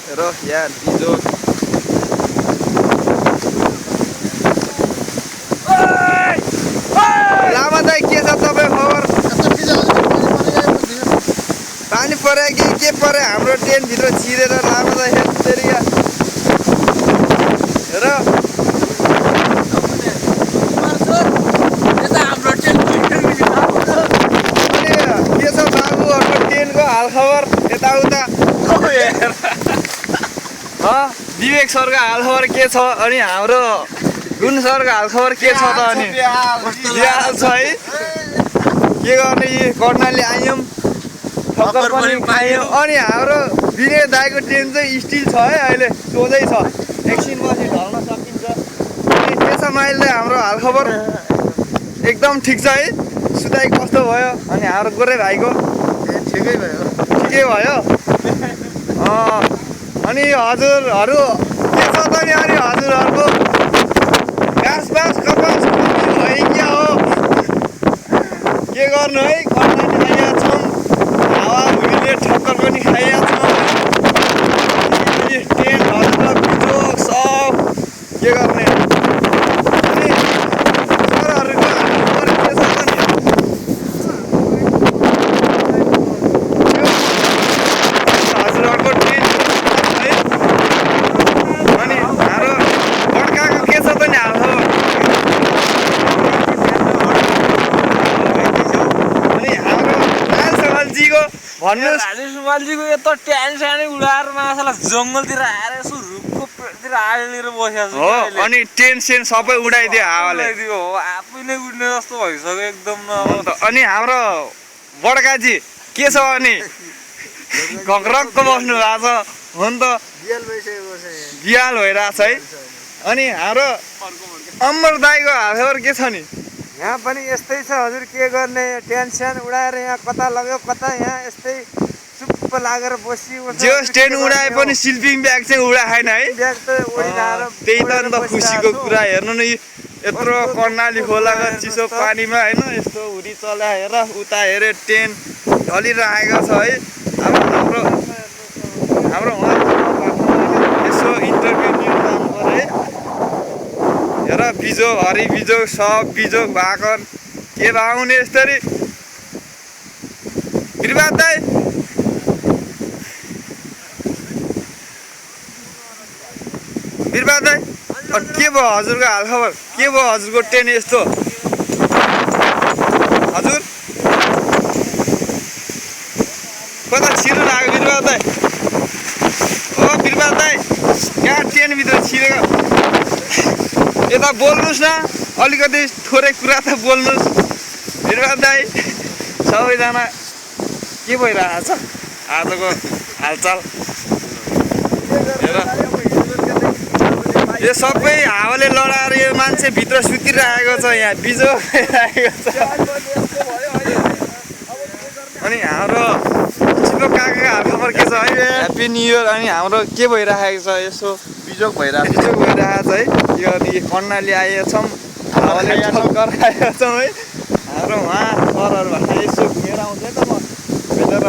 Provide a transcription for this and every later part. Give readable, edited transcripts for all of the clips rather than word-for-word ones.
र यार बिजोग लामा दाइ के छ तपाईँ खबर? पानी परे कि के परे हाम्रो टेन्टभित्र छिरेर लामा दाइ हेरिया र के छ बाबुहरूको टेन्टको हालखबर यताउता विवेक सरको हालखबर के छ अनि हाम्रो गुण सरको हालखबर के छ त अनि हाल छ है के गर्ने यी कर्णाली आयौँ ठक्कर पनि खायौँ अनि हाम्रो विनय दाइको टेन्ट चाहिँ स्टिल छ है अहिले सोझै छ एकछिन पछि ढल्न सकिन्छ अनि के छ माइलले हाम्रो हालखबर एकदम ठिक छ है सुताइ कस्तो भयो अनि हाम्रो गोरे भाइको ठिकै भयो अनि हजुरहरू के छ त नि अनि हजुरहरूको घाँस बाँस कपास भयो क्या हो के गर्नु है कर्णाली आइया छौँ हावा हुरीले ठक्कर पनि खाइया छौँ टेन्टहरू त बिजोग सब के गर्ने अनि सरहरूको हालखबर के छ त नि हजुरहरूको टेन्ट है अनि हाम्रो बड्काको के छ त नि हालखबर अनि हाम्रो राजेशमालजीको भन्नुहोस् राजेशमालजीको यत्रो ट्यान सानै उडाएर माछालाई जङ्गलतिर आएर यसो रुखकोतिर आलेर बसेको हो अनि टेन्ट सेन्ट सबै उडाइदियो हावाले हो आफैले उड्ने जस्तो भइसक्यो एकदम अनि हाम्रो बड्काजी के छ अनि घक्रक्क बस्नु भएको छ हो नि त बिहाल भइरहेछ है अनि हाम्रो अमर दाइको हालखबर के छ नि यहाँ पनि यस्तै छ हजुर के गर्ने टेन्सन उडाएर यहाँ कता लग्यो कता यहाँ यस्तै चुप्प लागेर बसियो जो टेन्ट उडाए पनि स्लिपिङ ब्याग चाहिँ उडाएन है ब्याग त ओढिरहेर त्यही त अन्त खुसीको कुरा हेर्नु न यत्रो कर्णाली खोलाको चिसो पानीमा होइन यस्तो हुरी चला हेर उता हेऱ्यो टेन्ट ढलिरहेको छ है अब हाम्रो यसो इन्टरभ्यू दिनु काम गरे हेर बिजोग हरि बिजोग सब बिजोग भएको के भाउने यस्तरी बिरबाद दाइ बिरबाद दाइ के भयो हजुरको हालखबर के भयो हजुरको टेन्ट यस्तो हजुर कता छिर्नु लाग्यो बिरबाद दाइ ओ बिरबाद दाइ कहाँ टेन्टभित्र छिरेको यता बोल्नुहोस् न अलिकति थोरै कुरा त बोल्नुहोस् बिरबाद दाइ सबैजना के भइरहेको छ आजको हालचाल हेर यो सबै हावाले लडाएर यो मान्छे भित्र सुतिरहेको छ यहाँ बिजोग भइरहेको छ अनि हाम्रो चिनो काकाको हालखबर के छ है ह्याप्पी न्यु इयर अनि हाम्रो के भइरहेको छ यसो बिजोग भइरहेको बिजोग भइरहेको छ है यो कर्णाली आएका छौँ हावाले ठक्कर आएका छौँ है हाम्रो उहाँ सरहरू भएर यसो घुमेर आउँछ है त म भेटेर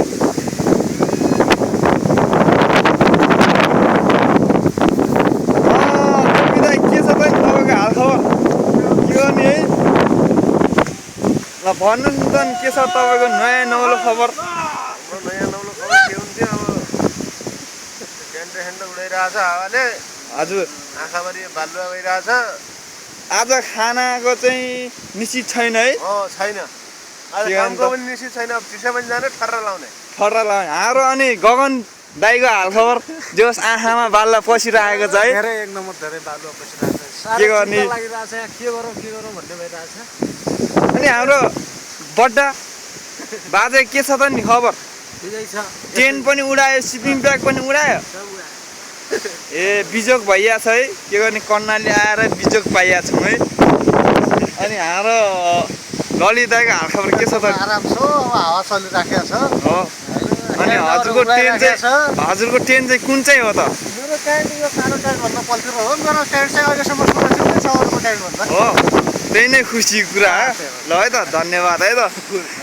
ल भन्नुहोस् न त के छ तपाईँको नयाँ नौलो खबर नयाँ नौलो खबर के हुन्थ्यो अब टेन्ट उडाइरहेछ हावाले हजुर आँखाभरि बालुवा भइरहेछ आज खानाको चाहिँ निश्चित छैन है छैन आज कामको पनि निश्चित छैन अब चिसो पनि जाने ठर्रा लाउने हाम्रो अनि गगन दाइको हालखबर जोस् आँखामा बालुवा पसिरहेको छ है धेरै एक नम्बर धेरै बालुवा पसिरहेको छ के गर्ने लागिरहेछ के गरौँ भन्ने भइरहेछ अनि हाम्रो बड्डा बाजे के छ त नि खबर टेन्ट पनि उडायो स्लिपिङ ब्याग पनि उडायो ए बिजोग भइया छ है के गर्ने कर्णाली आएर बिजोग पाइया छौँ है अनि हाम्रो ललित दाइको हालखबर के छ त आराम छ हावा चलिराखेको छ हो अनि हजुरको टेन्ट चाहिँ कुन चाहिँ हो त मेरो टेन्ट यो सानो टेन्ट भन्दा पल्तिर हो मेरो टेन्ट चाहिँ अहिलेसम्म सुरक्षित छ अरूको टेन्ट भन्दा हो त्यही नै खुसी कुरा ल है त धन्यवाद है त